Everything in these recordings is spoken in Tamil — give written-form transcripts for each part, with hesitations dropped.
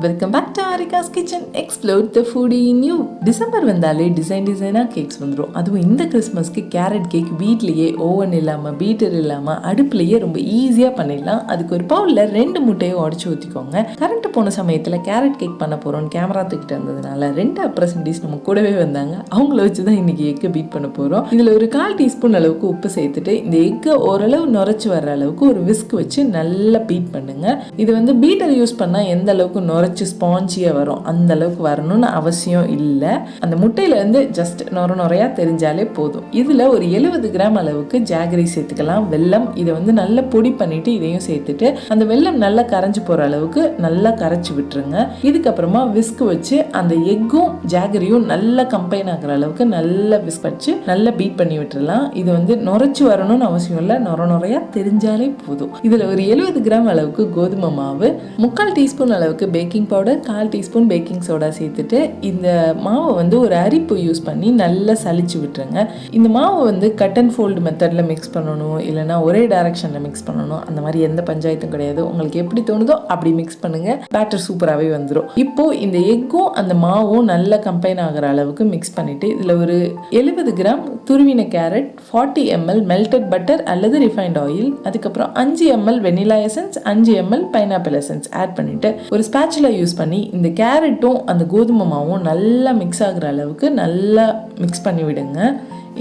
Welcome back to Aarica's Kitchen. Explore the foodie in you. December வந்தாலே டிசைனாக கேக்ஸ் வந்துடும். அதுவும் இந்த கிறிஸ்மஸ்க்கு கேரட் கேக் வீட்லேயே ஓவன் இல்லாமல் பீட்டர் இல்லாமல் அடுப்புலையே ரொம்ப ஈஸியாக பண்ணிடலாம். அதுக்கு ஒரு பவுலில் 2 முட்டையை உடச்சி ஊற்றிக்கோங்க. கரண்ட் போன சமயத்தில் கேரட் கேக் பண்ண போகிறோம்னு கேமரா தூக்கிட்டு வந்ததுனால 2 அப்ரசன்டீஸ் நம்ம கூடவே வந்தாங்க. அவங்கள வச்சு தான் இன்றைக்கி எக்கை பீட் பண்ண போகிறோம். இதில் ஒரு 1/4 டீஸ்பூன் அளவுக்கு உப்பு சேர்த்துட்டு இந்த எக்கை ஓரளவு நுரைச்சி வர்ற அளவுக்கு ஒரு விஸ்க் வச்சு நல்லா பீட் பண்ணுங்கள். இது வந்து பீட்டர் யூஸ் பண்ணால் எந்த அளவுக்கு நுரைச்சி ஸ்பாஞ்சியாக வரும் அந்த அளவுக்கு வரணும்னு அவசியம் இல்லை. அந்த முட்டையிலேருந்து ஜஸ்ட் நுரையா தெரிஞ்சாலே போதும். இதில் ஒரு 70 கிராம் அளவுக்கு ஜாகரி சேர்த்துக்கலாம். வெல்லம் இதை வந்து நல்லா பொடி பண்ணிவிட்டு இதையும் சேர்த்துட்டு அந்த வெல்லம் நல்லா கரைஞ்சி போகிற அளவுக்கு நல்லா கரைச்சி விட்டுருங்க. இதுக்கப்புறமா விஸ்க் வச்சு அந்த எக்கும் ஜாகரியும் நல்லா கம்பைன் ஆகிற அளவுக்கு நல்லா விஸ்க் வச்சு நல்லா பீட் பண்ணி விட்டுறலாம். இது வந்து நுரைச்சி வரணும்னு அவசியம் இல்லை, நுரையா தெரிஞ்சாலே போதும். இதில் ஒரு 70 கிராம் அளவுக்கு கோதுமை மாவு, 3/4 டீஸ்பூன் அளவுக்கு baking powder, 1/4 teaspoon baking soda சேர்த்துட்டு இந்த மாவை வந்து ஒரு அரிப்பு யூஸ் பண்ணி நல்லா சலிச்சு விட்டுருங்க. இந்த மாவை வந்து கட் அண்ட் ஃபோல்டு மெத்தடில் மிக்ஸ் பண்ணணும், இல்லைனா ஒரே டைரக்ஷனில் மிக்ஸ் பண்ணணும், அந்த மாதிரி எந்த பஞ்சாயத்தும் கிடையாது. உங்களுக்கு எப்படி தோணுதோ அப்படி மிக்ஸ் பண்ணுங்க, பேட்டர் சூப்பராகவே வந்துடும். இப்போ இந்த எக்கும் அந்த மாவும் நல்லா கம்பைன் ஆகிற அளவுக்கு மிக்ஸ் பண்ணிட்டு இதில் ஒரு 70 கிராம் துருவின கேரட், 40 ml மெல்டட் பட்டர் அல்லது ரிஃபைண்ட் ஆயில், அதுக்கப்புறம் 5 ml vanilla essence, 5 ml pineapple essence add பண்ணிட்டு ஒரு ஸ்பேச்சுலா யூஸ் பண்ணி இந்த கேரட்டும் அந்த கோதுமை மாவும் நல்லா மிக்ஸ் ஆகிற அளவுக்கு நல்லா மிக்ஸ் பண்ணி விடுங்க.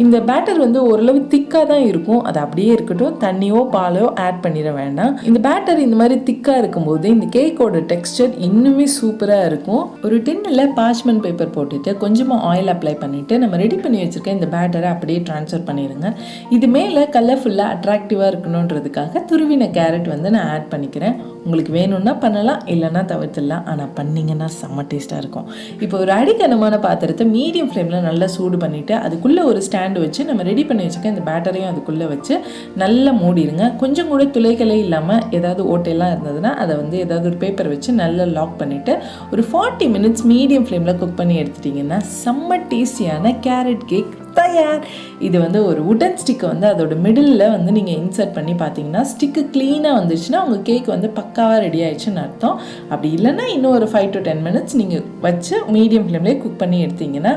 இந்த பேட்டர் வந்து ஓரளவு திக்காக தான் இருக்கும், அது அப்படியே இருக்கட்டும், தண்ணியோ பாலோ ஆட் பண்ணிட வேண்டாம். இந்த பேட்டர் இந்த மாதிரி திக்காக இருக்கும்போது இந்த கேக்கோட டெக்ஸ்டர் இன்னுமே சூப்பராக இருக்கும். ஒரு டின்னில் பார்ச்மெண்ட் பேப்பர் போட்டுட்டு கொஞ்சமாக ஆயில் அப்ளை பண்ணிவிட்டு நம்ம ரெடி பண்ணி வச்சுருக்க இந்த பேட்டரை அப்படியே ட்ரான்ஸ்ஃபர் பண்ணிடுங்க. இது மேலே கலர்ஃபுல்லாக அட்ராக்டிவாக இருக்கணுன்றதுக்காக துருவின கேரட் வந்து நான் ஆட் பண்ணிக்கிறேன். உங்களுக்கு வேணும்னா பண்ணலாம், இல்லைன்னா தவிர்த்துடலாம். ஆனால் பண்ணிங்கன்னா செம்ம டேஸ்ட்டாக இருக்கும். இப்போ ஒரு அடிக்கனமான பாத்திரத்தை மீடியம் ஃப்ளேமில் நல்லா சூடு பண்ணிவிட்டு அதுக்குள்ளே ஒரு ஸ்டாண்டு வச்சு நம்ம ரெடி பண்ணி வச்சுக்க இந்த பேட்டரையும் அதுக்குள்ளே வச்சு நல்லா மூடிடுங்க. கொஞ்சம் கூட துளைகளே இல்லாமல் ஏதாவது ஓட்டையெல்லாம் இருந்ததுன்னா அதை வந்து ஏதாவது ஒரு பேப்பர் வச்சு நல்லா லாக் பண்ணிவிட்டு ஒரு 40 மினிட்ஸ் மீடியம் ஃப்ளேமில் குக் பண்ணி எடுத்துட்டிங்கன்னா செம்ம டேஸ்டியான கேரட் கேக் தயார். இது வந்து ஒரு உடன் ஸ்டிக்கை வந்து அதோட மிடில் வந்து நீங்கள் இன்சர்ட் பண்ணி பார்த்தீங்கன்னா ஸ்டிக்கு க்ளீனாக வந்துச்சுன்னா உங்கள் கேக் வந்து பக்காவாக ரெடி ஆயிடுச்சுன்னு அர்த்தம். அப்படி இல்லைன்னா இன்னும் ஒரு 5 to 10 மினிட்ஸ் நீங்கள் வச்சு மீடியம் ஃப்ளேம்லேயே குக் பண்ணி எடுத்தீங்கன்னா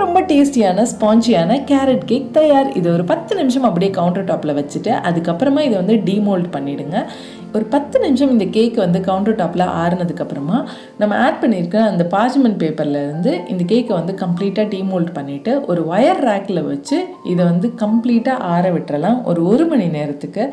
ரொம்ப டேஸ்டியான ஸ்பாஞ்சியான கேரட் கேக் தயார். இது ஒரு 10 நிமிஷம் அப்படியே கவுண்டர் டாப்பில் வச்சுட்டு அதுக்கப்புறமா இதை வந்து டீமோல்ட் பண்ணிவிடுங்க. ஒரு 10 நிமிஷம் இந்த கேக் வந்து கவுண்டர் டாப்பில் ஆறுனதுக்கப்புறமா நம்ம ஆட் பண்ணியிருக்க அந்த பார்ச்மெண்ட் பேப்பர்லேருந்து இந்த கேக்கை வந்து கம்ப்ளீட்டாக டீமோல்ட் பண்ணிவிட்டு ஒரு ஒயர் ரேக்கில் வச்சு இதை வந்து கம்ப்ளீட்டாக ஆற விட்டுறலாம் ஒரு 1 மணி நேரத்துக்கு.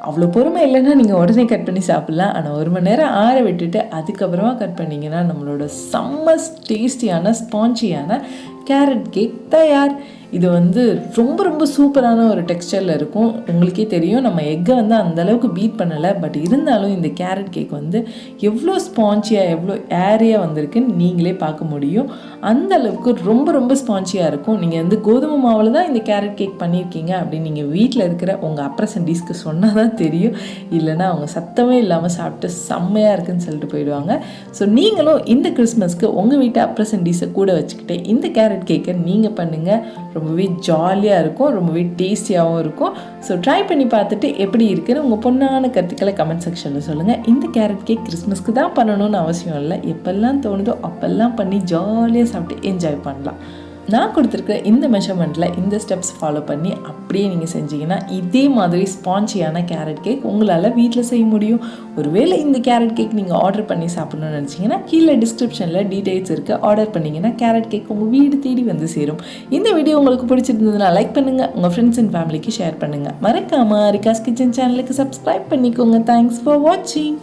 அவ்வளோ பொறுமை இல்லைன்னா நீங்கள் உடனே கட் பண்ணி சாப்பிட்லாம். ஆனால் 1 மணி நேரம் ஆற விட்டுட்டு அதுக்கப்புறமா கட் பண்ணிங்கன்னா நம்மளோட செம்ம டேஸ்டியான ஸ்பாஞ்சியான கேரட் கேக் தயார். இது வந்து ரொம்ப சூப்பரான ஒரு டெக்ஸ்டரில் இருக்கும். உங்களுக்கே தெரியும் நம்ம எக்கை வந்து அந்தளவுக்கு பீட் பண்ணலை, பட் இருந்தாலும் இந்த கேரட் கேக் வந்து எவ்வளோ ஸ்பாஞ்சியாக எவ்வளோ ஏரியாக வந்திருக்குன்னு நீங்களே பார்க்க முடியும். அந்த அளவுக்கு ரொம்ப ஸ்பாஞ்சியாக இருக்கும். நீங்கள் வந்து கோதுமை மாவில் தான் இந்த கேரட் கேக் பண்ணியிருக்கீங்க அப்படின்னு நீங்கள் வீட்டில் இருக்கிற உங்கள் அப்ரசன்டீஸ்க்கு சொன்னால் தான் தெரியும், இல்லைனா அவங்க சத்தமே இல்லாமல் சாப்பிட்டு செம்மையாக இருக்குன்னு சொல்லிட்டு போயிடுவாங்க. ஸோ நீங்களும் இந்த கிறிஸ்மஸ்க்கு உங்கள் வீட்டு அப்ரசன்டீஸை கூட வச்சுக்கிட்டு இந்த கேரட் கேக்கை நீங்கள் பண்ணுங்கள். ரொம்பவே ஜாலியாக இருக்கும், ரொம்பவே டேஸ்டியாகவும் இருக்கும். ஸோ ட்ரை பண்ணி பார்த்துட்டு எப்படி இருக்குன்னு உங்கள் பொண்ணான கருத்துக்களை கமெண்ட் செக்ஷனில் சொல்லுங்கள். இந்த கேரட் கேக் கிறிஸ்மஸ்க்கு தான் பண்ணணும்னு அவசியம் இல்லை, எப்பெல்லாம் தோணுதோ அப்பெல்லாம் பண்ணி ஜாலியாக சாப்பிட்டு என்ஜாய் பண்ணலாம். நான் கொடுத்துருக்க இந்த மெஷர்மெண்ட்டில் இந்த ஸ்டெப்ஸ் ஃபாலோ பண்ணி அப்படியே நீங்கள் செஞ்சீங்கன்னா இதே மாதிரி ஸ்பாஞ்சியான கேரட் கேக் உங்களால் வீட்டில் செய்ய முடியும். ஒருவேளை இந்த கேரட் கேக் நீங்கள் ஆர்டர் பண்ணி சாப்பிட்ணுன்னு நினச்சிங்கன்னா கீழே டிஸ்கிரிப்ஷனில் டீட்டெயில்ஸ் இருக்குது, ஆர்டர் பண்ணிங்கன்னா கேரட் கேக் உங்கள் வீடு தேடி வந்து சேரும். இந்த வீடியோ உங்களுக்கு பிடிச்சிருந்ததுன்னா லைக் பண்ணுங்கள், உங்கள் ஃப்ரெண்ட்ஸ் அண்ட் ஃபேமிலிக்கு ஷேர் பண்ணுங்கள். மறக்காமல் ஆரிகாஸ் கிச்சன் சேனலுக்கு சப்ஸ்கிரைப் பண்ணிக்கோங்க. தேங்க்ஸ் ஃபார் வாட்சிங்.